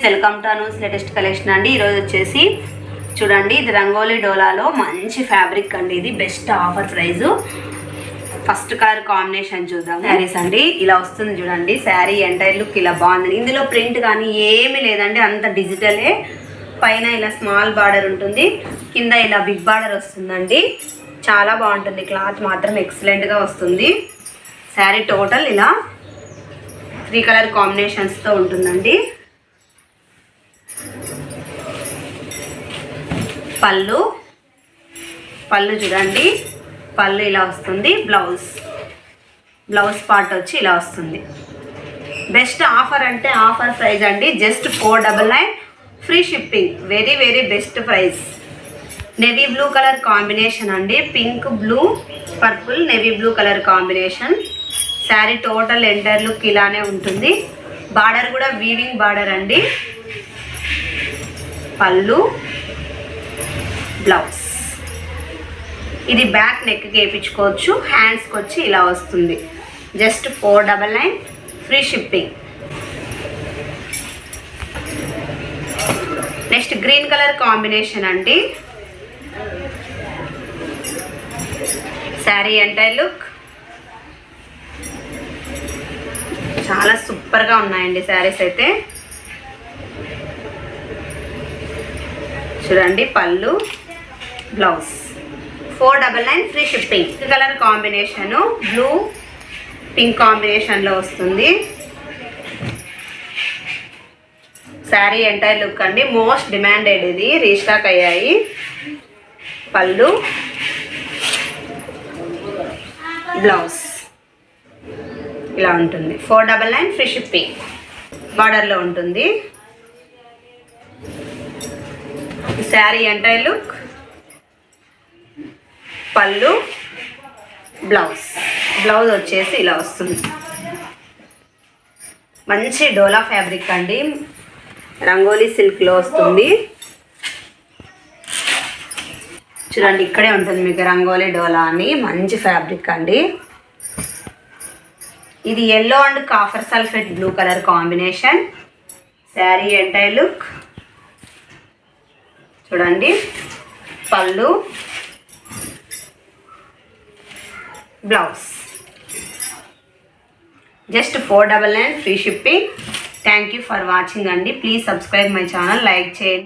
Welcome to Anu's latest collection అండి. ఈరోజు వచ్చేసి చూడండి, ఇది రంగోలీ డోలాలో మంచి ఫ్యాబ్రిక్ అండి. ఇది best offer prize. First colour combination చూద్దాం. శారీస్ అండి ఇలా వస్తుంది చూడండి. శారీ ఎంటైర్ లుక్ ఇలా బాగుంది. ఇందులో ప్రింట్ కానీ ఏమీ లేదండి, అంత డిజిటలే. పైన ఇలా స్మాల్ బార్డర్ ఉంటుంది, కింద ఇలా బిగ్ బార్డర్ వస్తుందండి. చాలా బాగుంటుంది. క్లాత్ మాత్రం ఎక్సలెంట్గా వస్తుంది. శారీ టోటల్ ఇలా 3 కలర్ కాంబినేషన్స్తో ఉంటుందండి. పళ్ళు చూడండి, పళ్ళు ఇలా వస్తుంది. బ్లౌజ్ పార్ట్ వచ్చి ఇలా వస్తుంది. బెస్ట్ ఆఫర్ అంటే ఆఫర్ ప్రైస్ అండి. Just 499 free shipping. Very very best price. Navy blue colour combination అండి. Pink, blue, purple, navy blue colour combination. Sari total entire look ఇలానే ఉంటుంది. బార్డర్ కూడా వీవింగ్ బార్డర్ అండి. పళ్ళు, బ్లౌజ్. ఇది బ్యాక్ నెక్కి వేయించుకోవచ్చు. హ్యాండ్స్కి వచ్చి ఇలా వస్తుంది. Just 499 free shipping. Next green colour combination అండి. శారీ ఎంటైర్ లుక్ చాలా సూపర్గా ఉన్నాయండి శారీస్ అయితే. చూడండి, పళ్ళు, blouse. 499 free shipping. Colour combination blue pink కాంబినేషన్లో వస్తుంది. శారీ ఎంటైర్ లుక్ అండి. మోస్ట్ డిమాండెడ్, ఇది రీస్టాక్ అయ్యాయి. పళ్ళు, బ్లౌజ్ ఇలా ఉంటుంది. 499 ఫ్రీ షిప్పింగ్. బార్డర్లో ఉంటుంది. శారీ ఎంటైర్ లుక్, పళ్ళు, బ్లౌజ్ వచ్చేసి ఇలా వస్తుంది. మంచి డోలా ఫ్యాబ్రిక్ అండి. రంగోలీ సిల్క్లో వస్తుంది. చూడండి, ఇక్కడే ఉంటుంది మీకు రంగోలీ డోలా అని. మంచి ఫ్యాబ్రిక్ అండి. ఇది yellow and copper sulphate blue colour combination. Sari entire look చూడండి, పళ్ళు, blouse. Just 499 free shipping. Thank you for watching అండి. Please subscribe my channel, like చేయండి.